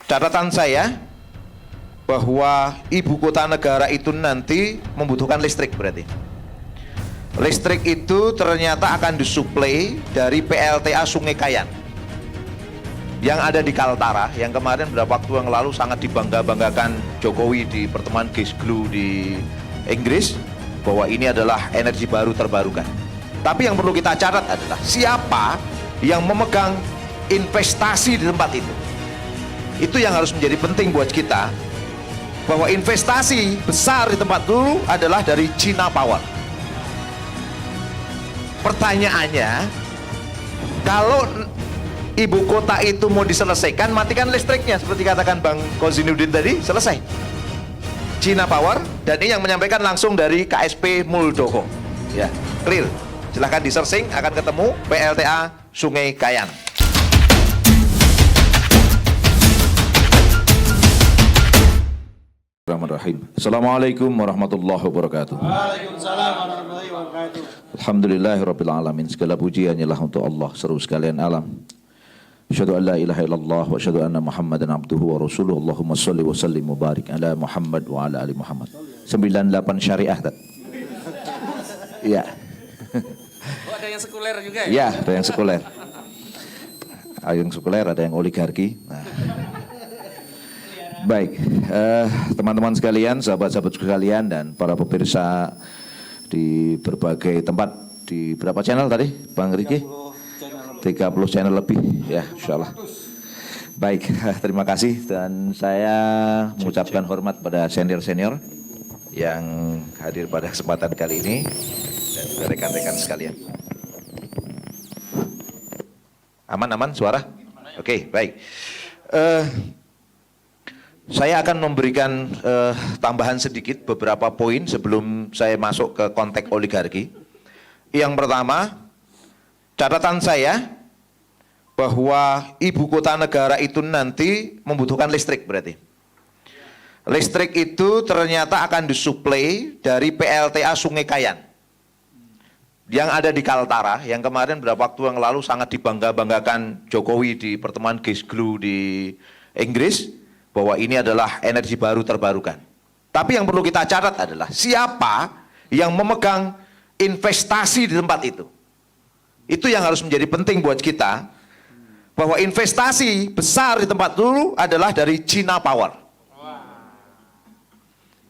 Catatan saya bahwa ibu kota negara itu nanti membutuhkan listrik berarti. Listrik itu ternyata akan disuplai dari PLTA Sungai Kayan yang ada di Kaltara, yang kemarin beberapa waktu yang lalu sangat dibangga-banggakan Jokowi di pertemuan Glasgow di Inggris, bahwa ini adalah energi baru terbarukan. Tapi yang perlu kita catat adalah siapa yang memegang investasi di tempat itu. Itu yang harus menjadi penting buat kita, bahwa investasi besar di tempat dulu adalah dari China Power. Pertanyaannya, kalau ibu kota itu mau diselesaikan, matikan listriknya seperti katakan Bang Kozinuddin tadi, selesai. China Power, dan ini yang menyampaikan langsung dari KSP Muldoko. Ya, clear. Silahkan di-searching, akan ketemu PLTA Sungai Kayan. Assalamualaikum warahmatullahi wabarakatuh. Waalaikumsalam warahmatullahi wabarakatuh. Alhamdulillahirabbil alamin. Segala puji hanyalah untuk Allah seluruh sekalian alam. Asyhadu an la ilaha illallah wa asyhadu anna Muhammadan abduhu wa rasuluh. Allahumma shalli wa sallim wa barik ala Muhammad wa ala ali Muhammad. 98 syariah tak? Iya. Oh, ada yang sekuler juga ya? Iya, ada yang sekuler. Ada yang sekuler, ada yang oligarki. Nah. Baik, teman-teman sekalian, sahabat-sahabat sekalian, dan para pemirsa di berbagai tempat, di berapa channel tadi, Bang Riki? 30 channel lebih, ya, insyaallah. Baik, terima kasih, dan saya mengucapkan hormat pada senior-senior yang hadir pada kesempatan kali ini, dan juga rekan-rekan sekalian. Aman-aman suara? Oke, baik. Saya akan memberikan tambahan sedikit beberapa poin sebelum saya masuk ke konteks oligarki. Yang pertama, catatan saya bahwa ibu kota negara itu nanti membutuhkan listrik berarti. Listrik itu ternyata akan disuplai dari PLTA Sungai Kayan yang ada di Kaltara, yang kemarin beberapa waktu yang lalu sangat dibangga-banggakan Jokowi di pertemuan Glasgow di Inggris, bahwa ini adalah energi baru terbarukan. Tapi yang perlu kita catat adalah siapa yang memegang investasi di tempat itu. Itu yang harus menjadi penting buat kita, bahwa investasi besar di tempat dulu adalah dari China Power.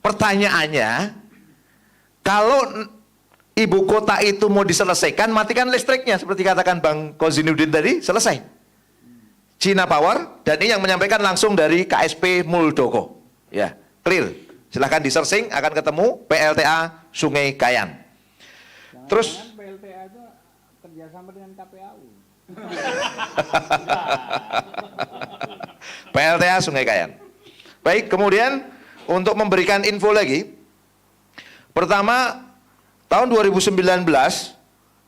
Pertanyaannya, kalau ibu kota itu mau diselesaikan, matikan listriknya seperti katakan Bang Kozinuddin tadi, selesai. China Power, dan ini yang menyampaikan langsung dari KSP Muldoko. Ya, clear. Silahkan di-searching, akan ketemu PLTA Sungai Kayan. Terus PLTA itu kerjasama dengan KPAU. PLTA Sungai Kayan. Baik, kemudian untuk memberikan info lagi, pertama, tahun 2019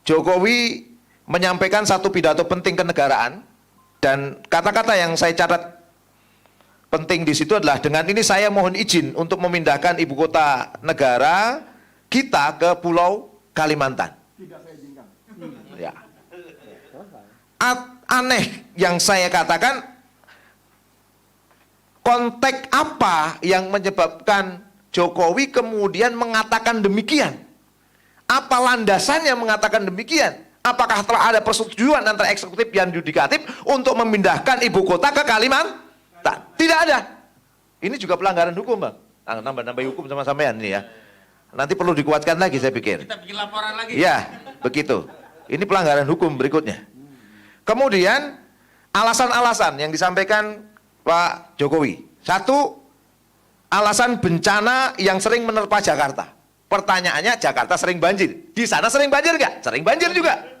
Jokowi menyampaikan satu pidato penting kenegaraan. Dan kata-kata yang saya catat penting di situ adalah, dengan ini saya mohon izin untuk memindahkan ibu kota negara kita ke Pulau Kalimantan. Tidak saya izinkan. Ya. Aneh yang saya katakan, konteks apa yang menyebabkan Jokowi kemudian mengatakan demikian? Apa landasannya mengatakan demikian? Apakah telah ada persetujuan antara eksekutif dan yudikatif untuk memindahkan ibu kota ke Kalimantan? Tidak ada. Ini juga pelanggaran hukum, Bang. Nambah-nambah hukum sama sampean ini ya. Nanti perlu dikuatkan lagi, saya pikir. Kita bikin laporan lagi. Ya, begitu. Ini pelanggaran hukum berikutnya. Kemudian alasan-alasan yang disampaikan Pak Jokowi. Satu, alasan bencana yang sering menerpa Jakarta. Pertanyaannya, Jakarta sering banjir. Di sana sering banjir nggak? Sering banjir juga.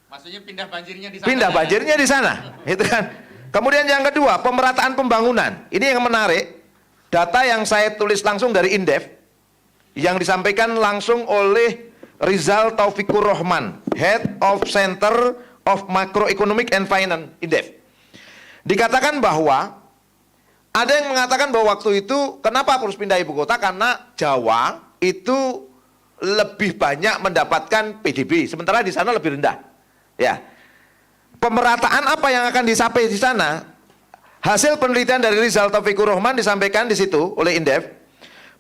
Maksudnya pindah banjirnya di sana. Pindah banjirnya di sana, itu kan. Kemudian yang kedua, pemerataan pembangunan. Ini yang menarik. Data yang saya tulis langsung dari Indef, yang disampaikan langsung oleh Rizal Taufikur Rahman, Head of Center of Macroeconomic and Finance Indef. Dikatakan bahwa ada yang mengatakan bahwa waktu itu kenapa harus pindah ibu kota, karena Jawa itu lebih banyak mendapatkan PDB, sementara di sana lebih rendah. Ya, pemerataan apa yang akan dicapai di sana? Hasil penelitian dari Rizal Taufikur Rahman disampaikan di situ oleh Indef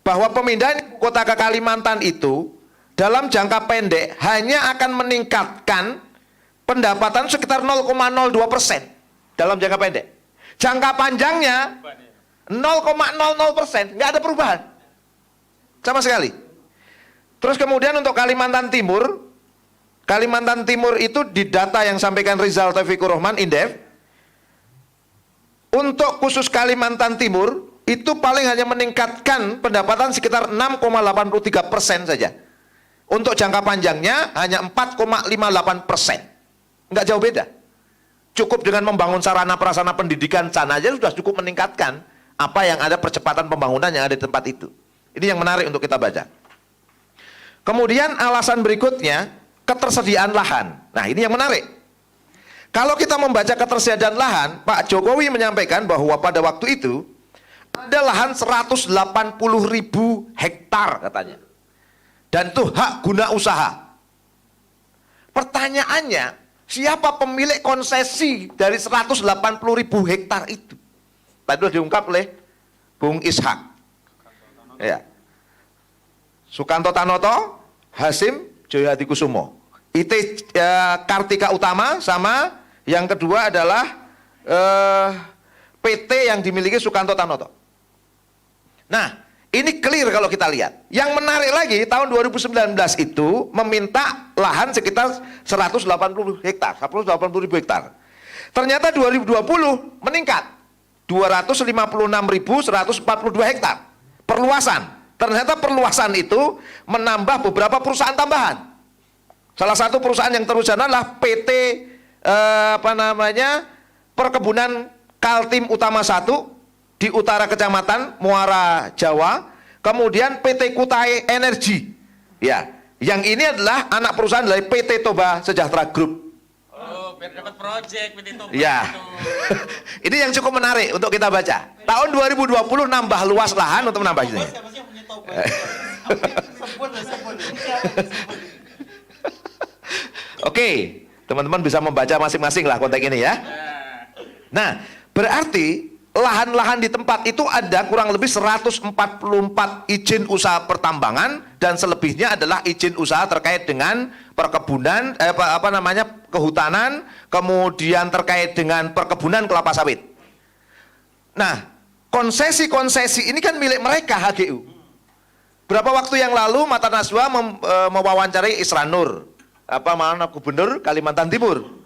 bahwa pemindahan ibu kota ke Kalimantan itu dalam jangka pendek hanya akan meningkatkan pendapatan sekitar 0,02% dalam jangka pendek. Jangka panjangnya 0,00%, nggak ada perubahan sama sekali. Terus kemudian untuk Kalimantan Timur itu di data yang sampaikan Rizal Taufikur Rahman Indef, untuk khusus Kalimantan Timur itu paling hanya meningkatkan pendapatan sekitar 6,83% saja. Untuk jangka panjangnya hanya 4,58%. Nggak jauh beda. Cukup dengan membangun sarana prasarana pendidikan sana aja sudah cukup meningkatkan apa yang ada percepatan pembangunan yang ada di tempat itu. Ini yang menarik untuk kita baca. Kemudian alasan berikutnya, ketersediaan lahan. Nah, ini yang menarik. Kalau kita membaca ketersediaan lahan, Pak Jokowi menyampaikan bahwa pada waktu itu ada lahan 180.000 hektar katanya. Dan itu hak guna usaha. Pertanyaannya, siapa pemilik konsesi dari 180.000 hektar itu? Tadi sudah diungkap oleh Bung Ishak. Ya. Sukanto Tanoto, Hasim Joyhadikusumo. IT Kartika Utama sama yang kedua adalah PT yang dimiliki Sukanto Tanoto. Nah, ini clear kalau kita lihat. Yang menarik lagi, tahun 2019 itu meminta lahan sekitar 180 hektar, 180.000 hektar. Ternyata 2020 meningkat 256.142 hektar. Perluasan. Ternyata perluasan itu menambah beberapa perusahaan tambahan. Salah satu perusahaan yang terusana adalah PT Perkebunan Kaltim Utama 1 di utara Kecamatan Muara Jawa, kemudian PT Kutai Energi. Ya, yang ini adalah anak perusahaan dari PT Toba Sejahtera Group. Oh, biar dapat proyek PT Toba. Ya. Ini yang cukup menarik untuk kita baca. Tahun 2020 nambah luas lahan untuk menambah ini. Oke, teman-teman bisa membaca masing-masing lah konteks ini ya. Nah, berarti lahan-lahan di tempat itu ada kurang lebih 144 izin usaha pertambangan dan selebihnya adalah izin usaha terkait dengan perkebunan, kehutanan, kemudian terkait dengan perkebunan kelapa sawit. Nah, konsesi-konsesi ini kan milik mereka HGU. Berapa waktu yang lalu Mata Najwa mewawancarai Isra Nur, Gubernur Kalimantan Timur.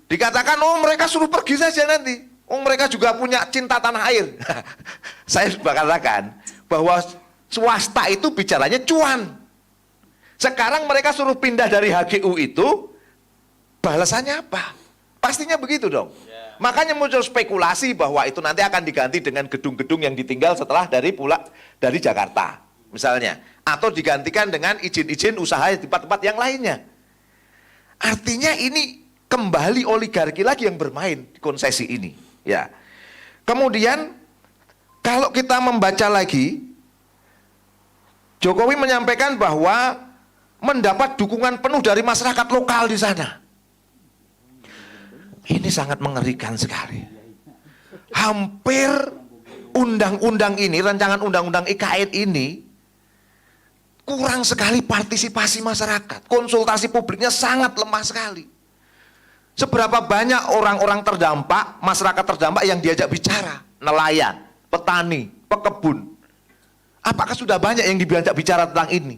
Dikatakan, oh mereka suruh pergi saja nanti. Oh mereka juga punya cinta tanah air. Saya katakan bahwa swasta itu bicaranya cuan. Sekarang mereka suruh pindah dari HGU itu, balasannya apa? Pastinya begitu dong. Makanya muncul spekulasi bahwa itu nanti akan diganti dengan gedung-gedung yang ditinggal setelah dari Jakarta, misalnya. Atau digantikan dengan izin-izin usaha di tempat-tempat yang lainnya. Artinya ini kembali oligarki lagi yang bermain di konsesi ini. Ya. Kemudian kalau kita membaca lagi, Jokowi menyampaikan bahwa mendapat dukungan penuh dari masyarakat lokal di sana. Ini sangat mengerikan sekali. Hampir undang-undang ini, rancangan undang-undang IKN ini kurang sekali partisipasi masyarakat. Konsultasi publiknya sangat lemah sekali. Seberapa banyak orang-orang terdampak, masyarakat terdampak yang diajak bicara? Nelayan, petani, pekebun. Apakah sudah banyak yang diajak bicara tentang ini?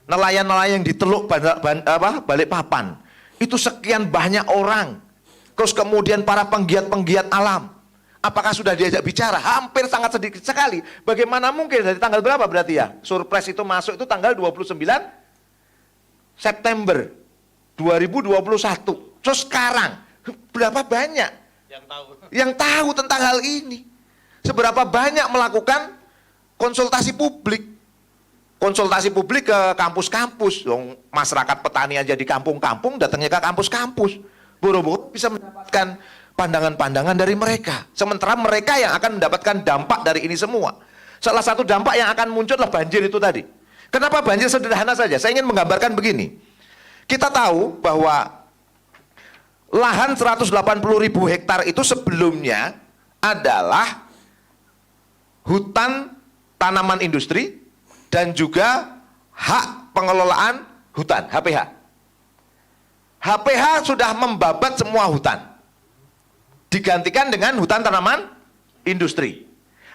Nelayan-nelayan yang di Teluk Balikpapan. Itu sekian banyak orang. Terus kemudian para penggiat-penggiat alam. Apakah sudah diajak bicara? Hampir sangat sedikit sekali. Bagaimana mungkin dari tanggal berapa berarti ya? Surpres itu masuk itu tanggal 29 September 2021. Terus sekarang berapa banyak yang tahu tentang hal ini? Seberapa banyak melakukan konsultasi publik? Konsultasi publik ke kampus-kampus. Masyarakat petani aja di kampung-kampung datangnya ke kampus-kampus. Buru-buru bisa mendapatkan pandangan-pandangan dari mereka. Sementara mereka yang akan mendapatkan dampak dari ini semua. Salah satu dampak yang akan muncul adalah banjir itu tadi. Kenapa banjir? Sederhana saja. Saya ingin menggambarkan begini. Kita tahu bahwa lahan 180.000 hektar itu sebelumnya adalah hutan tanaman industri dan juga hak pengelolaan hutan, HPH. HPH sudah membabat semua hutan, digantikan dengan hutan tanaman industri.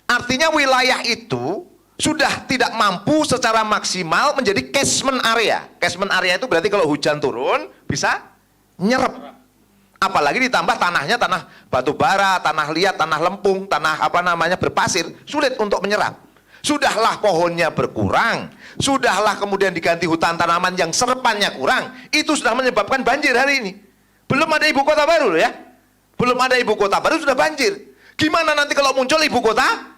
Artinya wilayah itu sudah tidak mampu secara maksimal menjadi catchment area. Catchment area itu berarti kalau hujan turun bisa nyerap. Apalagi ditambah tanahnya tanah batu bara, tanah liat, tanah lempung, tanah berpasir, sulit untuk menyerap. Sudahlah pohonnya berkurang, sudahlah kemudian diganti hutan tanaman yang serepannya kurang, itu sudah menyebabkan banjir hari ini. Belum ada ibu kota baru loh ya. Belum ada ibu kota baru sudah banjir. Gimana nanti kalau muncul ibu kota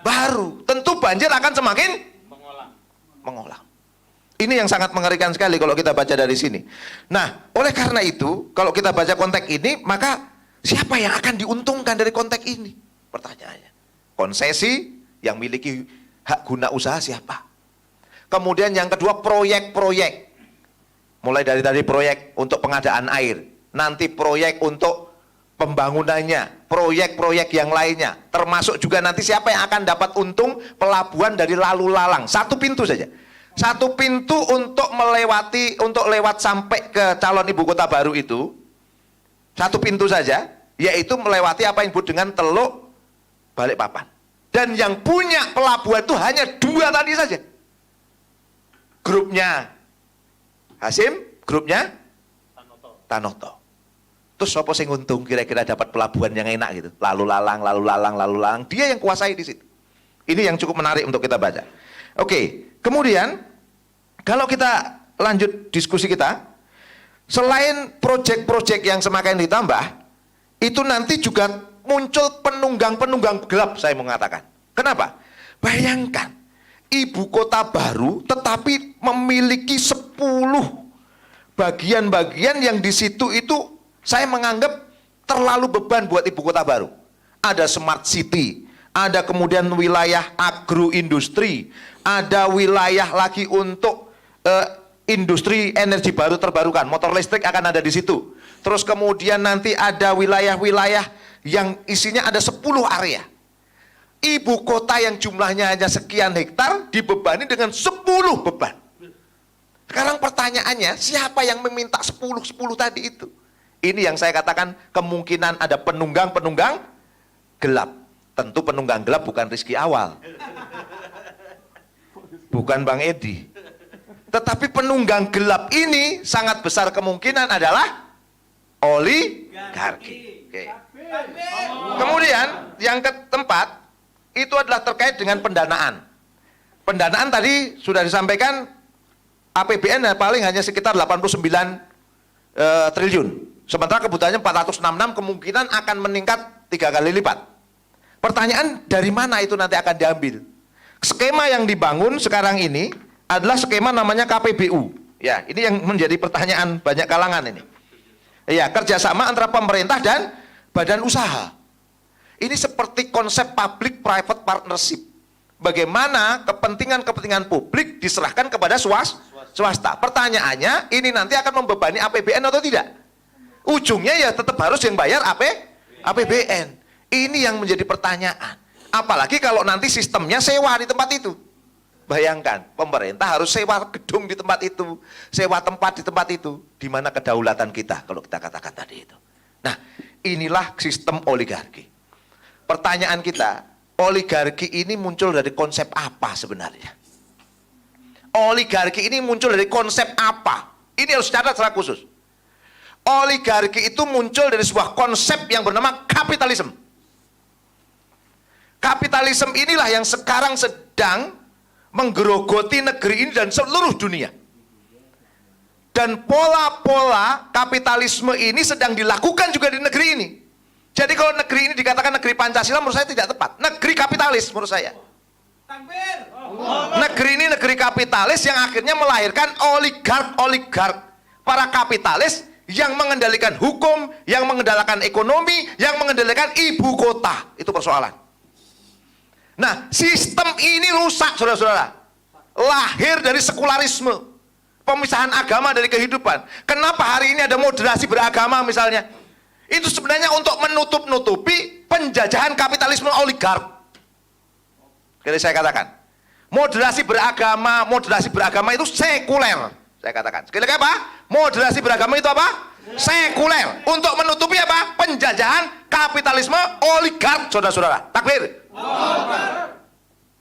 baru? Tentu banjir akan semakin mengulang. Ini yang sangat mengerikan sekali kalau kita baca dari sini. Nah, oleh karena itu, kalau kita baca konteks ini, maka siapa yang akan diuntungkan dari konteks ini? Pertanyaannya. Konsesi yang miliki hak guna usaha siapa? Kemudian yang kedua, proyek-proyek. Mulai dari tadi proyek untuk pengadaan air, nanti proyek untuk pembangunannya, proyek-proyek yang lainnya, termasuk juga nanti siapa yang akan dapat untung pelabuhan dari lalu lalang. Satu pintu saja. Satu pintu untuk melewati, untuk lewat sampai ke calon ibu kota baru itu, satu pintu saja, yaitu melewati apa yang disebut dengan Teluk Balikpapan. Dan yang punya pelabuhan itu hanya dua tadi saja. Grupnya Hasim, grupnya Tanoto. Terus siapa sing untung kira-kira dapat pelabuhan yang enak gitu? Lalu lalang. Dia yang kuasai di situ. Ini yang cukup menarik untuk kita baca. Oke, kemudian kalau kita lanjut diskusi kita, selain proyek-proyek yang semakin ditambah, itu nanti juga muncul penunggang-penunggang gelap, saya mengatakan. Kenapa? Bayangkan, ibu kota baru tetapi memiliki 10 bagian-bagian yang di situ itu saya menganggap terlalu beban buat ibu kota baru. Ada smart city, ada kemudian wilayah agroindustri, ada wilayah lagi untuk industri energi baru terbarukan, motor listrik akan ada di situ. Terus kemudian nanti ada wilayah-wilayah yang isinya ada 10 area. Ibu kota yang jumlahnya hanya sekian hektar dibebani dengan 10 beban. Sekarang pertanyaannya, siapa yang meminta 10 tadi itu? Ini yang saya katakan kemungkinan ada penunggang-penunggang gelap. Tentu penunggang gelap bukan Rizky Awal, bukan Bang Edi. Tetapi penunggang gelap ini sangat besar kemungkinan adalah oligarki. Oke. Kemudian yang keempat itu adalah terkait dengan pendanaan. Pendanaan tadi sudah disampaikan APBN paling hanya sekitar 89 triliun. Sementara kebutuhannya 466, kemungkinan akan meningkat 3 kali lipat. Pertanyaan, dari mana itu nanti akan diambil? Skema yang dibangun sekarang ini adalah skema namanya KPBU. Ya, ini yang menjadi pertanyaan banyak kalangan ini. Ya, kerjasama antara pemerintah dan badan usaha. Ini seperti konsep public private partnership. Bagaimana kepentingan-kepentingan publik diserahkan kepada swasta. Pertanyaannya, ini nanti akan membebani APBN atau tidak? Ujungnya ya tetap harus yang bayar APBN. Ini yang menjadi pertanyaan. Apalagi kalau nanti sistemnya sewa di tempat itu. Bayangkan, pemerintah harus sewa gedung di tempat itu, sewa tempat di tempat itu. Di mana kedaulatan kita, kalau kita katakan tadi itu. Nah, inilah sistem oligarki. Pertanyaan kita, oligarki ini muncul dari konsep apa sebenarnya? Oligarki ini muncul dari konsep apa? Ini harus catat secara khusus. Oligarki itu muncul dari sebuah konsep yang bernama kapitalisme. Kapitalisme inilah yang sekarang sedang menggerogoti negeri ini dan seluruh dunia. Dan pola-pola kapitalisme ini sedang dilakukan juga di negeri ini. Jadi kalau negeri ini dikatakan negeri Pancasila, menurut saya tidak tepat. Negeri kapitalis menurut saya. Negeri ini negeri kapitalis yang akhirnya melahirkan oligark. Para kapitalis yang mengendalikan hukum, yang mengendalikan ekonomi, yang mengendalikan ibu kota. Itu persoalan. Nah, sistem ini rusak, saudara-saudara. Lahir dari sekularisme, pemisahan agama dari kehidupan. Kenapa hari ini ada moderasi beragama misalnya? itu sebenarnya untuk menutup-nutupi penjajahan kapitalisme oligark. Jadi saya katakan, moderasi beragama itu sekuler. Saya katakan, sekali lagi apa? Moderasi beragama itu apa? Sekuler. Untuk menutupi apa? Penjajahan kapitalisme oligark, saudara-saudara. Takbir.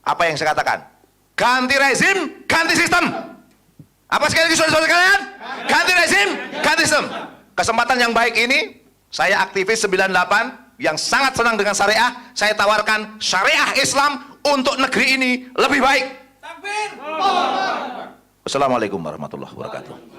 Apa yang saya katakan? Ganti rezim, ganti sistem. Apa sekali lagi saudara-saudara kalian? Ganti rezim, ganti sistem. Kesempatan yang baik ini, saya aktivis 98 yang sangat senang dengan syariah, saya tawarkan syariah Islam untuk negeri ini lebih baik. Takbir. Wassalamualaikum warahmatullahi wabarakatuh.